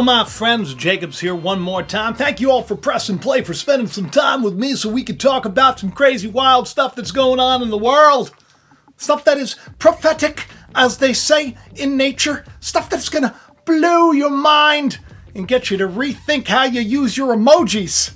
my friends, Jacob's here one more time. Thank you all for pressing play, for spending some time with me so we can talk about some crazy, wild stuff that's going on in the world. Stuff that is prophetic, as they say in nature. Stuff that's going to blow your mind and get you to rethink how you use your emojis.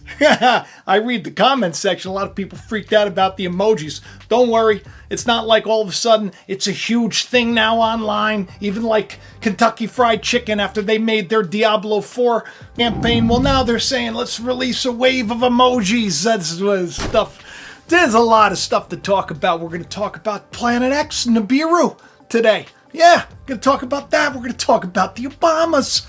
I read the comments section. A lot of people freaked out about the emojis. Don't worry. It's not like all of a sudden it's a huge thing now online. Even like Kentucky Fried Chicken after they made their Diablo 4 campaign. Well, now they're saying let's release a wave of emojis. That's stuff. There's a lot of stuff to talk about. We're going to talk about Planet X and NlBlRU today. Yeah, going to talk about that. We're going to talk about the Obamas.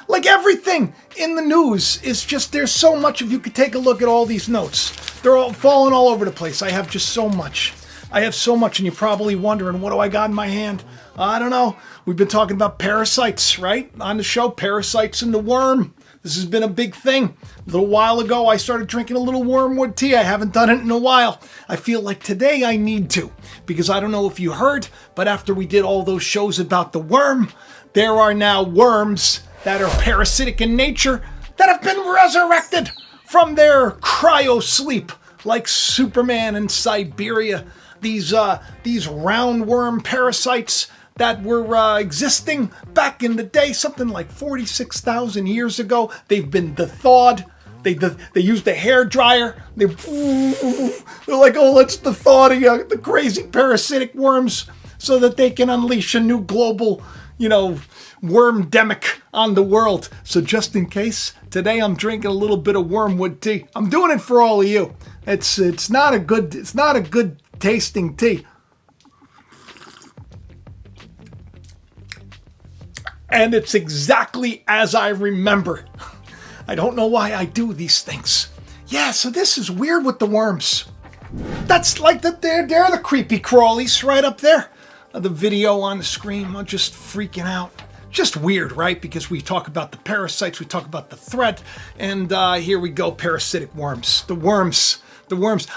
Like everything in the news is just, there's so much. If you could take a look at all these notes, they're all falling all over the place. I have just so much. I have so much, and you're probably wondering, what do I got in my hand? I don't know. We've been talking about parasites, right? On the show, parasites and the worm. This has been a big thing. A little while ago, I started drinking a little wormwood tea. I haven't done it in a while. I feel like today I need to, because I don't know if you heard, but after we did all those shows about the worm, there are now worms that are parasitic in nature that have been resurrected from their cryo sleep, like Superman in Siberia. These roundworm parasites that were existing back in the day, something like 46,000 years ago. They've been thawed. They used a hair dryer. They're like, oh, let's thaw the crazy parasitic worms so that they can unleash a new global, wormdemic on the world. So just in case, today I'm drinking a little bit of wormwood tea. I'm doing it for all of you. It's not a good tasting tea. And it's exactly as I remember. I don't know why I do these things. Yeah, so this is weird with the worms. That's like they're the creepy crawlies right up there. The video on the screen, I'm just freaking out. Just weird, right? Because we talk about the parasites, we talk about the threat, and here we go, parasitic worms. The worms.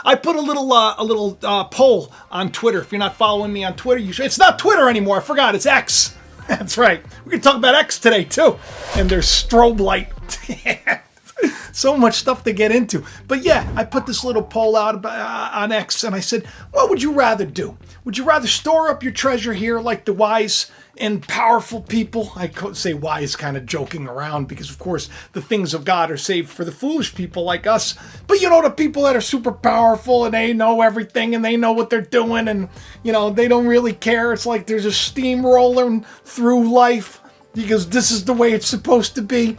I put a little poll on Twitter. If you're not following me on Twitter, you should. It's not Twitter anymore. I forgot. It's X. That's right. We're going to talk about X today, too. And there's strobe light. So much stuff to get into. But yeah, I put this little poll out on X, and I said, what would you rather do? Would you rather store up your treasure here like the wise and powerful people? I say wise kind of joking around because, of course, the things of God are saved for the foolish people like us. But, the people that are super powerful and they know everything and they know what they're doing and, they don't really care. It's like there's a steamroller through life because this is the way it's supposed to be.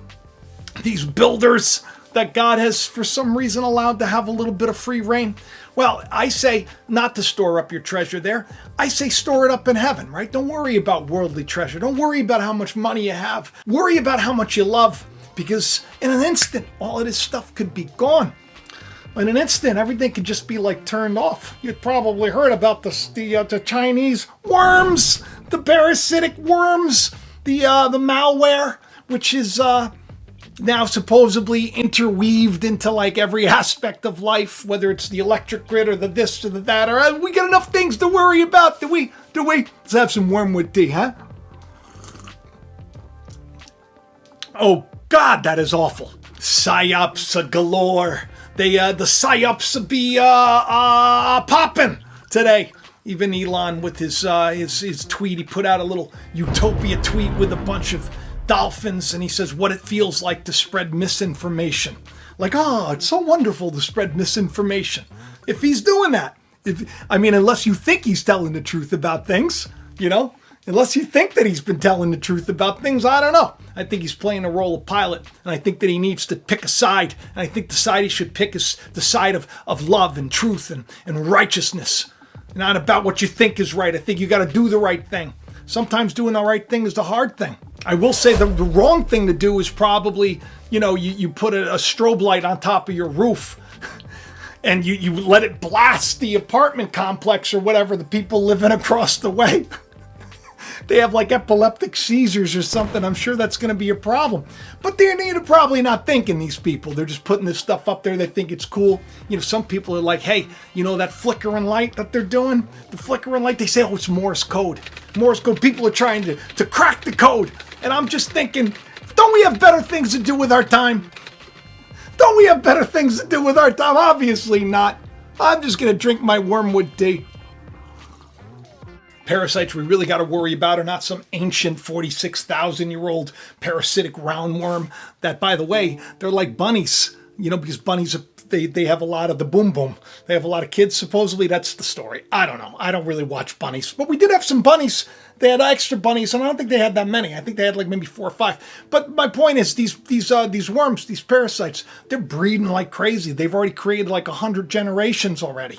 These builders that God has, for some reason, allowed to have a little bit of free reign. Well, I say not to store up your treasure there. I say store it up in heaven, right? Don't worry about worldly treasure. Don't worry about how much money you have. Worry about how much you love, because in an instant, all of this stuff could be gone. In an instant, everything could just be like turned off. You've probably heard about the Chinese worms, the parasitic worms, the malware, which is now supposedly interweaved into like every aspect of life, whether it's the electric grid or the this or the that, or we got enough things to worry about. Do we? Let's have some wormwood tea, huh? Oh God, that is awful. Psyops galore. The Psyops be popping today. Even Elon with his tweet, he put out a little utopia tweet with a bunch of dolphins, and he says what it feels like to spread misinformation. Like, it's so wonderful to spread misinformation. If he's doing that, unless you think he's telling the truth about things, unless you think that he's been telling the truth about things, I don't know. I think he's playing a role of pilot, and I think that he needs to pick a side, and I think the side he should pick is the side of love and truth and righteousness, not about what you think is right. I think you got to do the right thing. Sometimes doing the right thing is the hard thing. I will say the wrong thing to do is probably, you put a strobe light on top of your roof and you let it blast the apartment complex or whatever, the people living across the way. They have like epileptic seizures or something. I'm sure that's going to be a problem. But they're probably not thinking, these people. They're just putting this stuff up there. They think it's cool. Some people are like, hey, that flickering light that they're doing? The flickering light, they say, oh, it's Morse code. Morse code. People are trying to crack the code. And I'm just thinking, Don't we have better things to do with our time? Don't we have better things to do with our time? Obviously not. I'm just going to drink my wormwood tea. Parasites we really got to worry about are not some ancient 46,000-year-old parasitic roundworm that, by the way, they're like bunnies. You know, because bunnies, they have a lot of the boom boom. They have a lot of kids, supposedly. That's the story. I don't know. I don't really watch bunnies. But we did have some bunnies. They had extra bunnies, and I don't think they had that many. I think they had like maybe 4 or 5. But my point is, these worms, these parasites, they're breeding like crazy. They've already created like 100 generations already.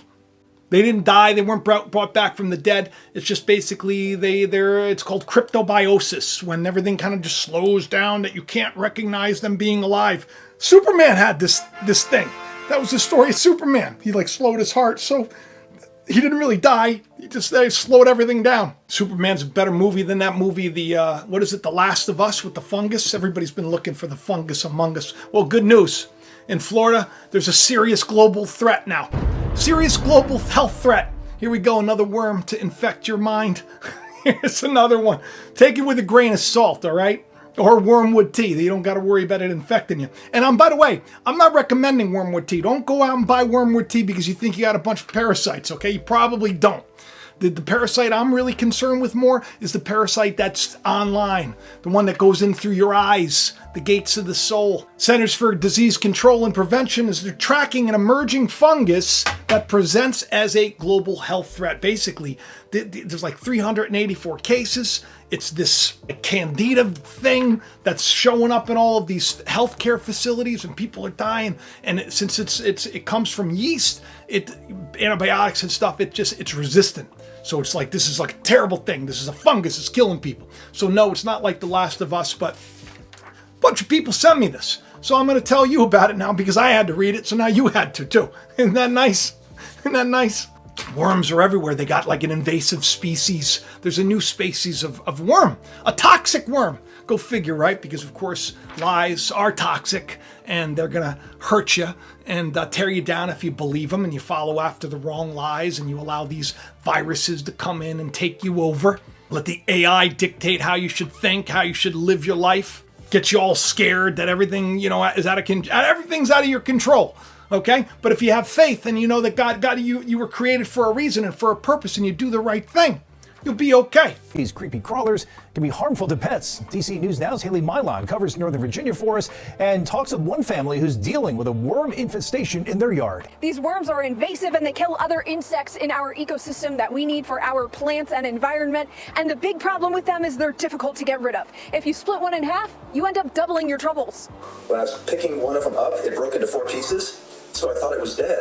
They didn't die. They weren't brought back from the dead. It's just basically it's called cryptobiosis, when everything kind of just slows down that you can't recognize them being alive. Superman had this thing. That was the story of Superman. He like slowed his heart, so he didn't really die. They slowed everything down. Superman's a better movie than that movie, what is it, The Last of Us with the fungus? Everybody's been looking for the fungus among us. Well, good news. In Florida, there's a serious global threat now. Serious global health threat. Here we go, another worm to infect your mind. Here's another one. Take it with a grain of salt, all right? Or wormwood tea. You don't got to worry about it infecting you. And by the way, I'm not recommending wormwood tea. Don't go out and buy wormwood tea because you think you got a bunch of parasites, okay? You probably don't. The parasite I'm really concerned with more is the parasite that's online, the one that goes in through your eyes, the gates of the soul. Centers for Disease Control and Prevention is they're tracking an emerging fungus that presents as a global health threat. Basically, there's like 384 cases. It's this candida thing that's showing up in all of these healthcare facilities, and people are dying. And since it comes from yeast, antibiotics and stuff, it's resistant. So it's like, this is like a terrible thing. This is a fungus. It's killing people. So no, it's not like The Last of Us, but a bunch of people sent me this. So I'm going to tell you about it now because I had to read it. So now you had to too. Isn't that nice? Isn't that nice? Worms are everywhere. They got like an invasive species. There's a new species of worm, a toxic worm. Go figure, right? Because of course, lies are toxic and they're going to hurt you and tear you down if you believe them and you follow after the wrong lies and you allow these viruses to come in and take you over. Let the AI dictate how you should think, how you should live your life. Get you all scared that everything, is everything's out of your control. Okay? But if you have faith and you know that God you were created for a reason and for a purpose and you do the right thing, you'll be okay. These creepy crawlers can be harmful to pets. DC News Now's Haley Milon covers Northern Virginia for us and talks with one family who's dealing with a worm infestation in their yard. These worms are invasive and they kill other insects in our ecosystem that we need for our plants and environment. And the big problem with them is they're difficult to get rid of. If you split one in half, you end up doubling your troubles. When I was picking one of them up, it broke into 4 pieces, so I thought it was dead.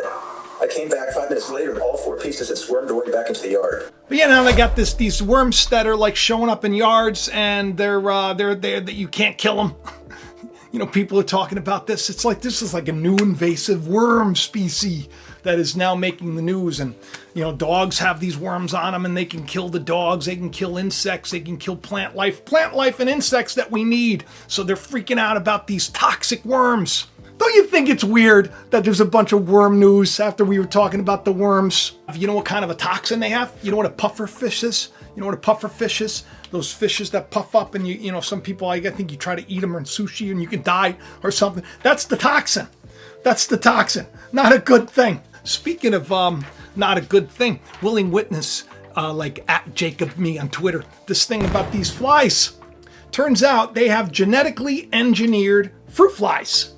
I came back 5 minutes later and all 4 pieces had swarmed away back into the yard. But yeah, now they got these worms that are like showing up in yards and they're that you can't kill them. People are talking about this. It's like this is like a new invasive worm species that is now making the news. And dogs have these worms on them and they can kill the dogs. They can kill insects. They can kill plant life and insects that we need. So they're freaking out about these toxic worms. Don't you think it's weird that there's a bunch of worm news after we were talking about the worms? You know what kind of a toxin they have? You know what a puffer fish is? You know what a puffer fish is? Those fishes that puff up and some people, I think you try to eat them in sushi and you can die or something. That's the toxin. That's the toxin. Not a good thing. Speaking of not a good thing, willing witness, like at Jacob me on Twitter, this thing about these flies. Turns out they have genetically engineered fruit flies.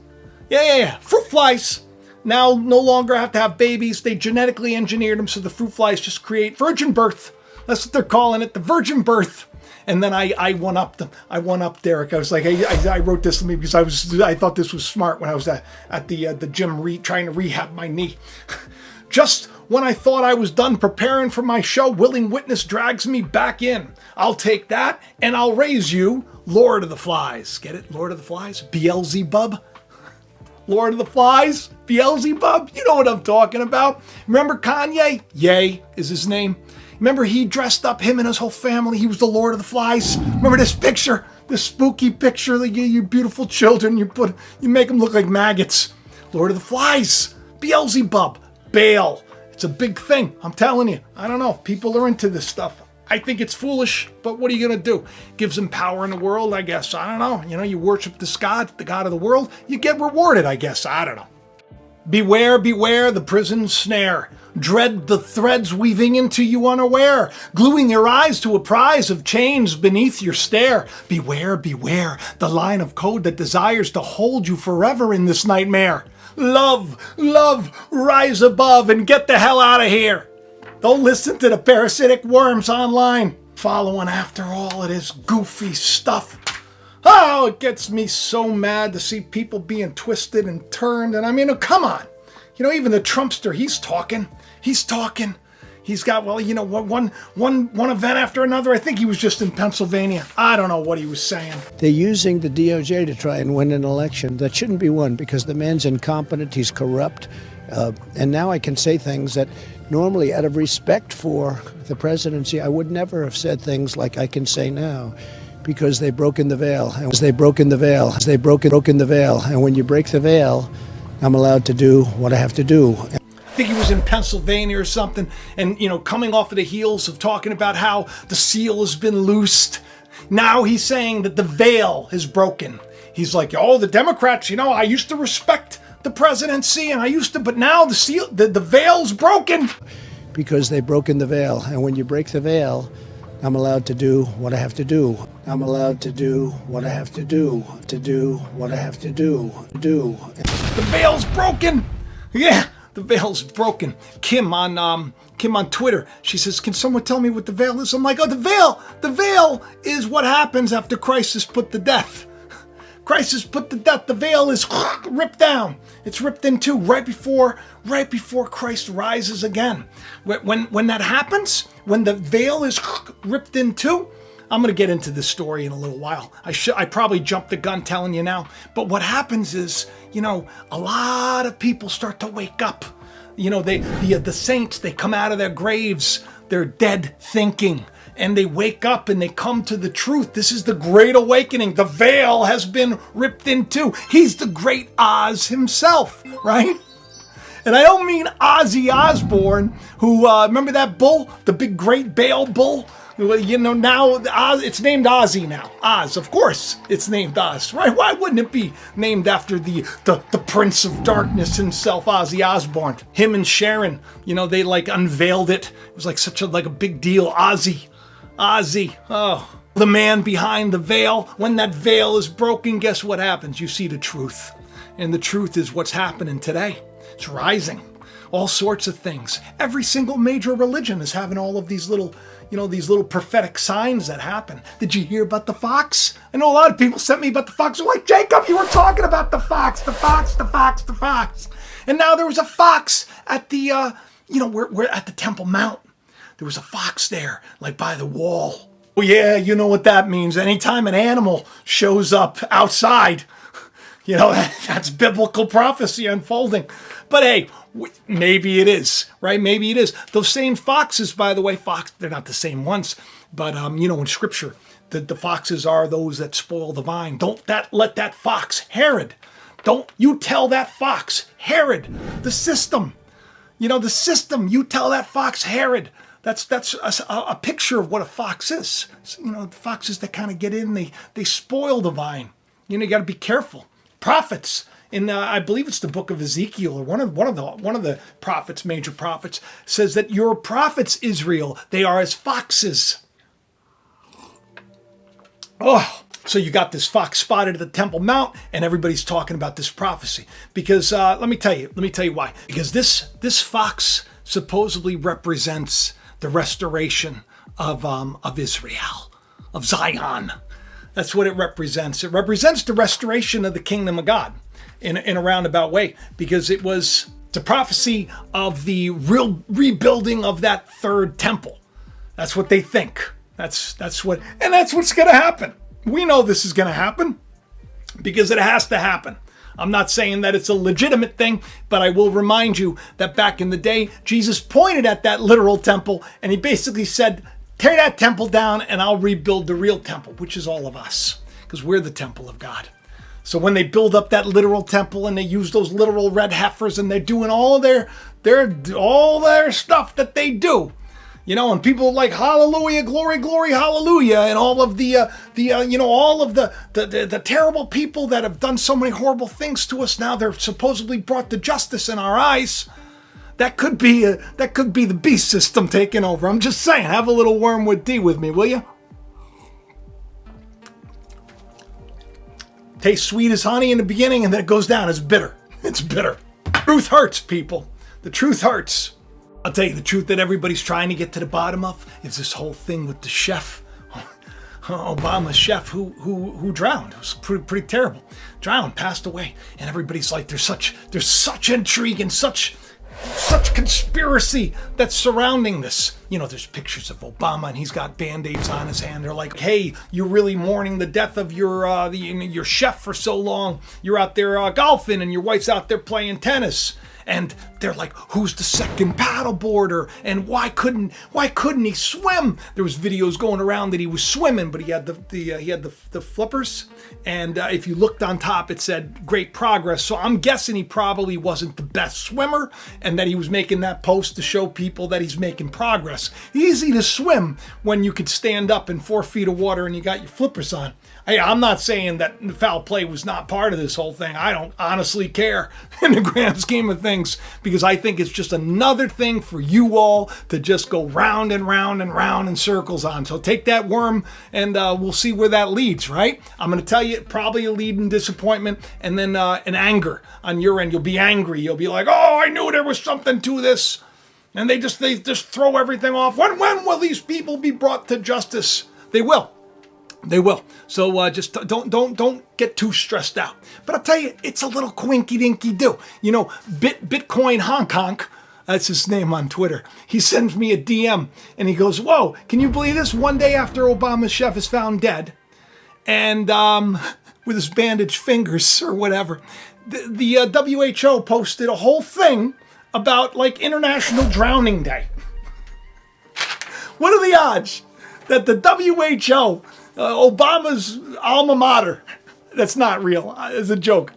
Yeah. Fruit flies now no longer have to have babies. They genetically engineered them so the fruit flies just create virgin birth. That's what they're calling it, the virgin birth. And then I one-upped them. I one-upped Erick. I was like, hey, I wrote this to me because I thought this was smart when I was at the gym trying to rehab my knee. Just when I thought I was done preparing for my show, Willing Witness drags me back in. I'll take that and I'll raise you Lord of the Flies. Get it? Lord of the Flies? Beelzebub? Lord of the Flies, Beelzebub, you know what I'm talking about. Remember Kanye? Ye is his name. Remember he dressed up, him and his whole family. He was the Lord of the Flies. Remember this picture, this spooky picture they give you beautiful children. You make them look like maggots. Lord of the Flies, Beelzebub, Baal. It's a big thing. I'm telling you. I don't know. People are into this stuff. I think it's foolish, but what are you going to do? Gives him power in the world, I guess. I don't know. You know, you worship this God, the God of the world, you get rewarded, I guess. I don't know. Beware, beware the prison snare. Dread the threads weaving into you unaware, gluing your eyes to a prize of chains beneath your stare. Beware, beware the line of code that desires to hold you forever in this nightmare. Love, love, rise above and get the hell out of here. Don't listen to the parasitic worms online, following after all of this goofy stuff. Oh, it gets me so mad to see people being twisted and turned. And I mean, come on. You know, even the Trumpster, he's talking. He's talking. He's got, well, you know, one event after another. I think he was just in Pennsylvania. I don't know what he was saying. They're using the DOJ to try and win an election that shouldn't be won because the man's incompetent, he's corrupt. And now I can say things that normally, out of respect for the presidency, I would never have said things like I can say now. Because they've broken the veil, and they've broken the veil, they've broken the veil, and when you break the veil, I'm allowed to do what I have to do. I think he was in Pennsylvania or something, and you know, coming off of the heels of talking about how the seal has been loosed. Now he's saying that the veil is broken. He's like, oh, the Democrats, you know, I used to respect the presidency, and I used to, but now the seal, the veil's broken. Because they've broken the veil, and when you break the veil, I'm allowed to do what I have to do. I'm allowed to do what I have to do what I have to do. The veil's broken. Yeah, the veil's broken. Kim on Twitter, she says, can someone tell me what the veil is? I'm like, oh, the veil is what happens after Christ is put to death. Christ is put to death. The veil is ripped down. It's ripped in two right before Christ rises again. When that happens, when the veil is ripped in two, I'm going to get into this story in a little while. I probably jumped the gun telling you now. But what happens is, you know, a lot of people start to wake up. You know, the saints, they come out of their graves. They're dead thinking. And they wake up and they come to the truth. This is the great awakening. The veil has been ripped in two. He's the great Oz himself, right? And I don't mean Ozzy Osbourne, who, remember that bull? The big great Baal bull? You know, now it's named Ozzy now. Oz, of course, it's named Oz, right? Why wouldn't it be named after the Prince of Darkness himself, Ozzy Osbourne? Him and Sharon, you know, they like unveiled it. It was like such a big deal. Ozzy, oh. The man behind the veil. When that veil is broken, guess what happens? You see the truth. And the truth is what's happening today. It's rising. All sorts of things. Every single major religion is having all of these little, you know, these little prophetic signs that happen. Did you hear about the fox? I know a lot of people sent me about the fox. They're like, Jacob, you were talking about the fox. And now there was a fox at the, we're at the Temple Mount. There was a fox there, like by the wall. Oh yeah, you know what that means. Anytime an animal shows up outside, you know, that's biblical prophecy unfolding. But hey, maybe it is, right? Maybe it is. Those same foxes, by the way, they're not the same ones. But, you know, in Scripture, the foxes are those that spoil the vine. Let that fox, Herod, don't you tell that fox, Herod, the system. You know, the system, you tell that fox, Herod. That's a picture of what a fox is. You know, the foxes that kind of get in, they spoil the vine. You know, you got to be careful. Prophets in I believe it's the book of Ezekiel or one of the prophets, major prophets, says that your prophets, Israel, they are as foxes. Oh, so you got this fox spotted at the Temple Mount, and everybody's talking about this prophecy because let me tell you why. Because this fox supposedly represents the restoration of Israel, of Zion. That's what it represents. It represents the restoration of the kingdom of God in a roundabout way, because it was the prophecy of the real rebuilding of that third temple. That's what they think. That's what's going to happen. We know this is going to happen because it has to happen. I'm not saying that it's a legitimate thing, but I will remind you that back in the day, Jesus pointed at that literal temple and he basically said, tear that temple down and I'll rebuild the real temple, which is all of us, because we're the temple of God. So when they build up that literal temple and they use those literal red heifers and they're doing all their stuff that they do, You know, and people like hallelujah, glory, glory, hallelujah, and all of all of the terrible people that have done so many horrible things to us. Now they're supposedly brought to justice in our eyes. That could be the beast system taking over. I'm just saying, have a little wormwood tea with me, will you? Tastes sweet as honey in the beginning, and then it goes down as bitter. It's bitter. Truth hurts, people. The truth hurts. I'll tell you the truth that everybody's trying to get to the bottom of is this whole thing with the chef, Obama's chef who drowned. It was pretty terrible. Drowned, passed away, and everybody's like, there's such intrigue and such conspiracy that's surrounding this. You know, there's pictures of Obama and he's got band-aids on his hand. They're like, hey, you're really mourning the death of your chef for so long. You're out there golfing and your wife's out there playing tennis. And they're like, who's the second paddleboarder? And why couldn't he swim? There was videos going around that he was swimming, but he had the flippers. And if you looked on top, it said great progress. So I'm guessing he probably wasn't the best swimmer, and that he was making that post to show people that he's making progress. Easy to swim when you could stand up in 4 feet of water and you got your flippers on. I'm not saying that foul play was not part of this whole thing. I don't honestly care in the grand scheme of things, because I think it's just another thing for you all to just go round and round and round in circles on. So take that worm and we'll see where that leads, right? I'm going to tell you, probably a lead in disappointment and then an anger on your end. You'll be angry. You'll be like, oh, I knew there was something to this. And they just throw everything off. When will these people be brought to justice? They will. They will. So just don't get too stressed out. But I'll tell you, it's a little quinky dinky do. You know, Bitcoin Honk Honk, that's his name on Twitter. He sends me a DM and he goes, whoa, can you believe this? One day after Obama's chef is found dead, and with his bandaged fingers or whatever, the WHO posted a whole thing about like International Drowning Day. What are the odds that the WHO, Obama's alma mater, that's not real, it's a joke,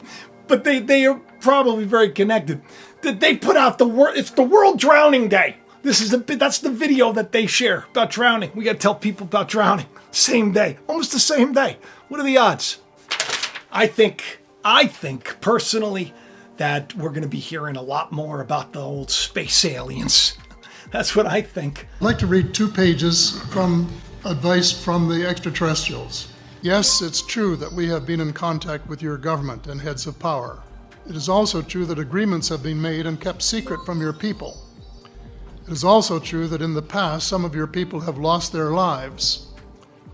but they are probably very connected, that they put out it's the World Drowning Day. That's the video that they share about drowning. We got to tell people about drowning. Same day, almost the same day. What are the odds? I think personally that we're going to be hearing a lot more about the old space aliens. That's what I think. I'd like to read 2 pages from advice from the extraterrestrials. Yes, it's true that we have been in contact with your government and heads of power. It is also true that agreements have been made and kept secret from your people. It is also true that in the past, some of your people have lost their lives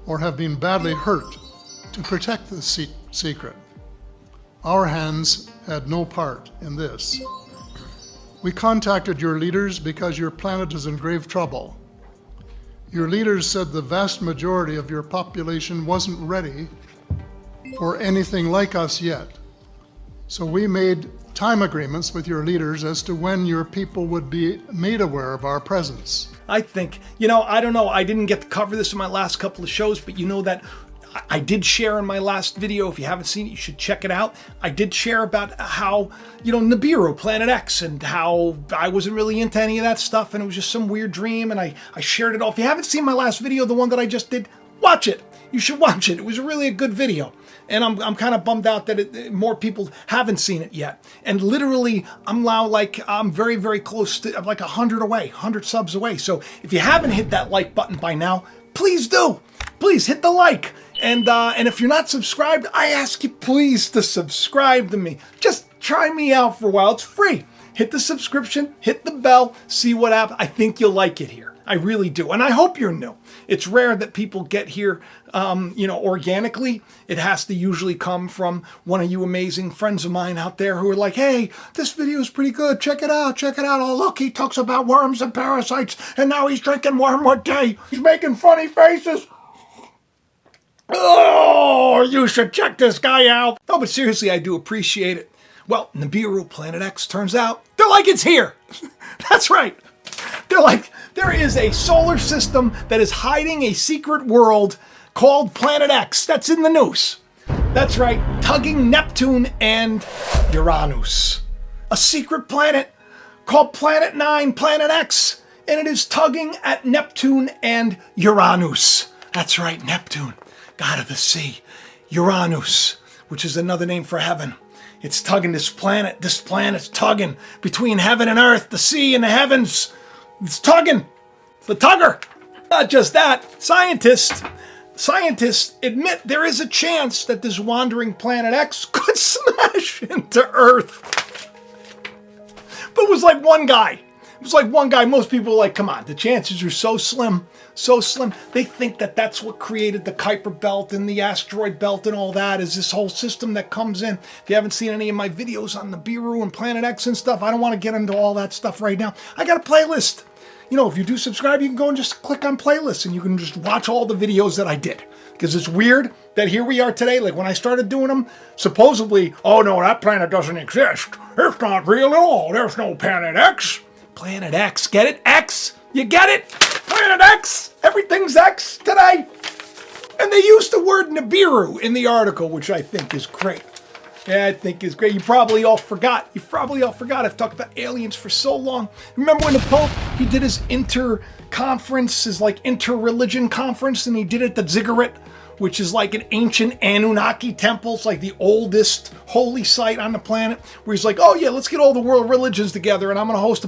or have been badly hurt to protect the secret. Our hands had no part in this. We contacted your leaders because your planet is in grave trouble. Your leaders said the vast majority of your population wasn't ready for anything like us yet. So we made time agreements with your leaders as to when your people would be made aware of our presence. I think, I don't know, I didn't get to cover this in my last couple of shows, but you know that I did share in my last video. If you haven't seen it, you should check it out. I did share about how, NlBlRU, Planet X, and how I wasn't really into any of that stuff, and it was just some weird dream, and I shared it all. If you haven't seen my last video, the one that I just did, watch it. You should watch it. It was really a good video. And I'm kind of bummed out that more people haven't seen it yet. And literally, I'm very, very close to, I'm like 100 subs away. So if you haven't hit that like button by now, please do. Please hit the like. And if you're not subscribed, I ask you please to subscribe to me. Just try me out for a while. It's free. Hit the subscription, hit the bell, see what happens. I think you'll like it here. I really do. And I hope you're new. It's rare that people get here, organically. It has to usually come from one of you amazing friends of mine out there who are like, hey, this video is pretty good. Check it out. Check it out. Oh, look, he talks about worms and parasites, and now he's drinking wormwood tea. He's making funny faces. Oh, you should check this guy out. No, but seriously, I do appreciate it. Well, NlBlRU, Planet X, turns out they're like it's here. That's right. They're like, there is a solar system that is hiding a secret world called Planet X. That's in the news. That's right, tugging Neptune and Uranus. A secret planet called Planet 9, Planet X. and it is tugging at Neptune and Uranus. That's right, Neptune, god of the sea. Uranus, which is another name for heaven. It's tugging this planet. This planet's tugging between heaven and earth, the sea and the heavens. It's tugging. It's the tugger. Not just that, scientists admit there is a chance that this wandering Planet X could smash into Earth. But it was like one guy. Most people were like, come on, the chances are so slim. They think that that's what created the Kuiper Belt and the asteroid belt and all that, is this whole system that comes in. If you haven't seen any of my videos on the NlBlRU and Planet X and stuff, I don't want to get into all that stuff right now. I got a playlist. You know, if you do subscribe, you can go and just click on playlists and you can just watch all the videos that I did. Because it's weird that here we are today, like when I started doing them, supposedly, oh no, that planet doesn't exist. It's not real at all. There's no Planet X. Planet X, get it? X? You get it? Planet X. Everything's X today. And they used the word NlBlRU in the article, which I think is great. Yeah, I think is great. You probably all forgot. I've talked about aliens for so long. Remember when the Pope, he did his inter-conference, his like inter-religion conference, and he did it at the Ziggurat, which is like an ancient Anunnaki temple. It's like the oldest holy site on the planet, where he's like, oh yeah, let's get all the world religions together, and I'm going to host a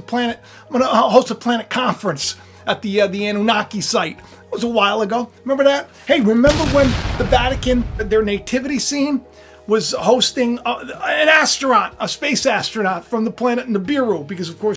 planet conference at the Anunnaki site. It was a while ago. Remember that? Hey, remember when the Vatican, their nativity scene, was hosting an astronaut, a space astronaut from the planet NlBlRU, because of course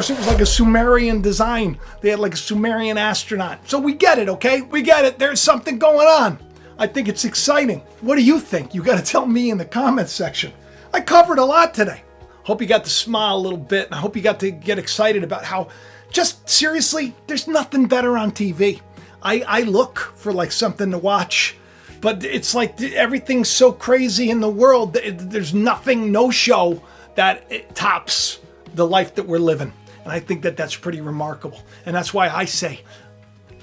it was like a Sumerian design. They had like a Sumerian astronaut. So we get it, okay? We get it. There's something going on. I think it's exciting. What do you think? You got to tell me in the comments section. I covered a lot today. Hope you got to smile a little bit, and I hope you got to get excited about how, just seriously, there's nothing better on TV. I look for like something to watch. But it's like everything's so crazy in the world. There's nothing, no show that tops the life that we're living. And I think that that's pretty remarkable. And that's why I say,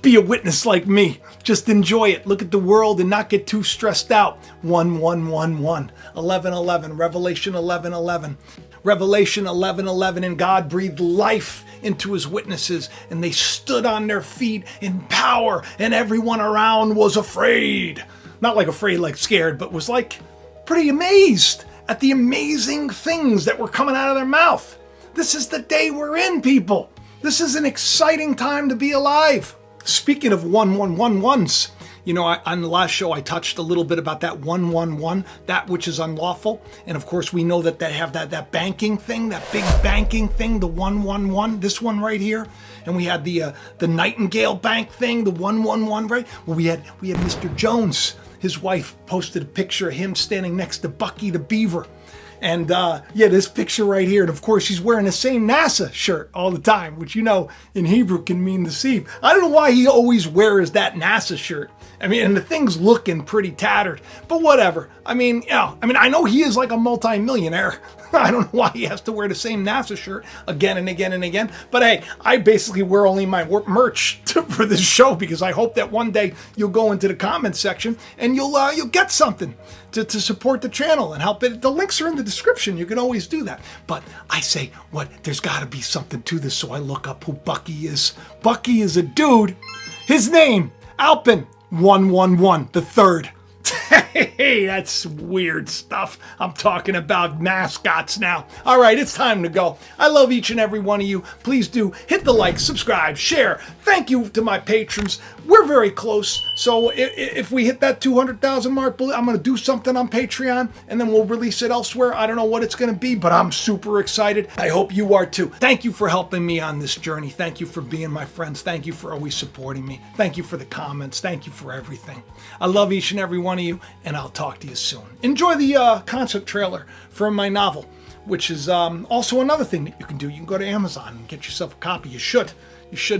be a witness like me. Just enjoy it. Look at the world and not get too stressed out. 1111, 1111, Revelation 11:11. Revelation 11:11, and God breathed life into his witnesses, and they stood on their feet in power, and everyone around was afraid. Not like afraid, like scared, but was like pretty amazed at the amazing things that were coming out of their mouth. This is the day we're in, people. This is an exciting time to be alive. Speaking of 1111s, you know, on the last show I touched a little bit about that 111, that which is unlawful. And of course we know that they have that banking thing, that big banking thing, the 111, this one right here. And we had the Nightingale Bank thing, the 111, right? Well, we had Mr. Jones. His wife posted a picture of him standing next to Bucky the Beaver. And yeah, this picture right here. And of course, she's wearing the same NASA shirt all the time, which, you know, in Hebrew can mean deceive. I don't know why he always wears that NASA shirt. I mean, and the thing's looking pretty tattered, but whatever. I mean, I know he is like a multi-millionaire. I don't know why he has to wear the same NASA shirt again and again and again. But hey, I basically wear only my merch for this show, because I hope that one day you'll go into the comments section and you'll get something to support the channel and help it. The links are in the description. You can always do that. But I say, there's got to be something to this, so I look up who Bucky is. Bucky is a dude. His name, Alpin 111, the third. Hey, that's weird stuff. I'm talking about mascots now. All right, it's time to go. I love each and every one of you. Please do hit the like, subscribe, share. Thank you to my patrons. We're very close. So if we hit that 200,000 mark, I'm going to do something on Patreon, and then we'll release it elsewhere. I don't know what it's going to be, but I'm super excited. I hope you are too. Thank you for helping me on this journey. Thank you for being my friends. Thank you for always supporting me. Thank you for the comments. Thank you for everything. I love each and every one of you, and I'll talk to you soon. Enjoy the concept trailer for my novel, which is also another thing that you can do. You can go to Amazon and get yourself a copy. You should,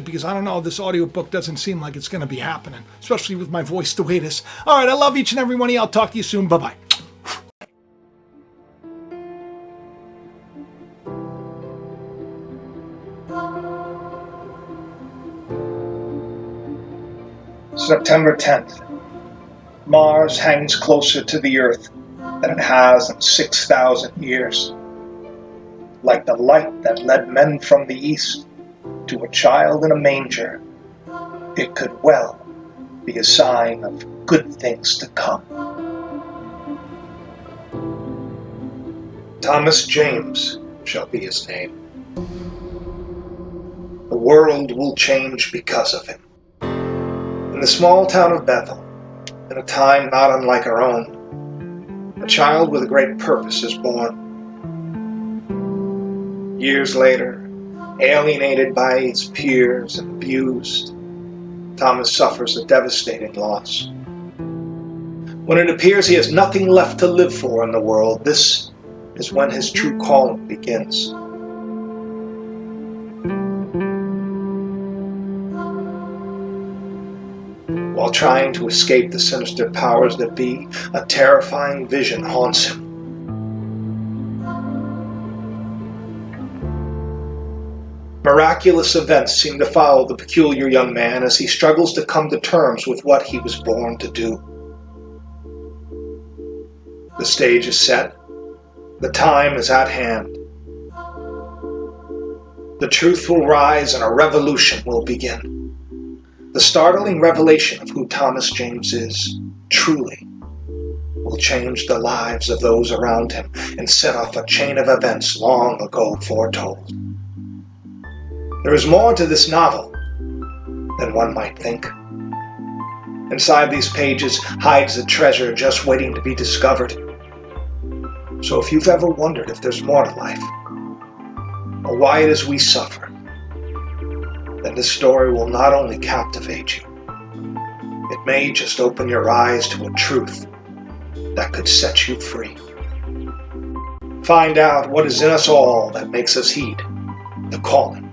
because I don't know, this audiobook doesn't seem like it's going to be happening, especially with my voice the way it is. All right, I love each and every one of you. I'll talk to you soon. Bye-bye. September 10th. Mars hangs closer to the Earth than it has in 6,000 years. Like the light that led men from the east, to a child in a manger, it could well be a sign of good things to come. Thomas James shall be his name. The world will change because of him. In the small town of Bethel, in a time not unlike our own, a child with a great purpose is born. Years later, alienated by his peers and abused, Thomas suffers a devastating loss. When it appears he has nothing left to live for in the world, this is when his true calling begins. While trying to escape the sinister powers that be, a terrifying vision haunts him. Miraculous events seem to follow the peculiar young man as he struggles to come to terms with what he was born to do. The stage is set. The time is at hand. The truth will rise and a revolution will begin. The startling revelation of who Thomas James is, truly, will change the lives of those around him and set off a chain of events long ago foretold. There is more to this novel than one might think. Inside these pages hides a treasure just waiting to be discovered. So if you've ever wondered if there's more to life, or why it is we suffer, then this story will not only captivate you, it may just open your eyes to a truth that could set you free. Find out what is in us all that makes us heed the calling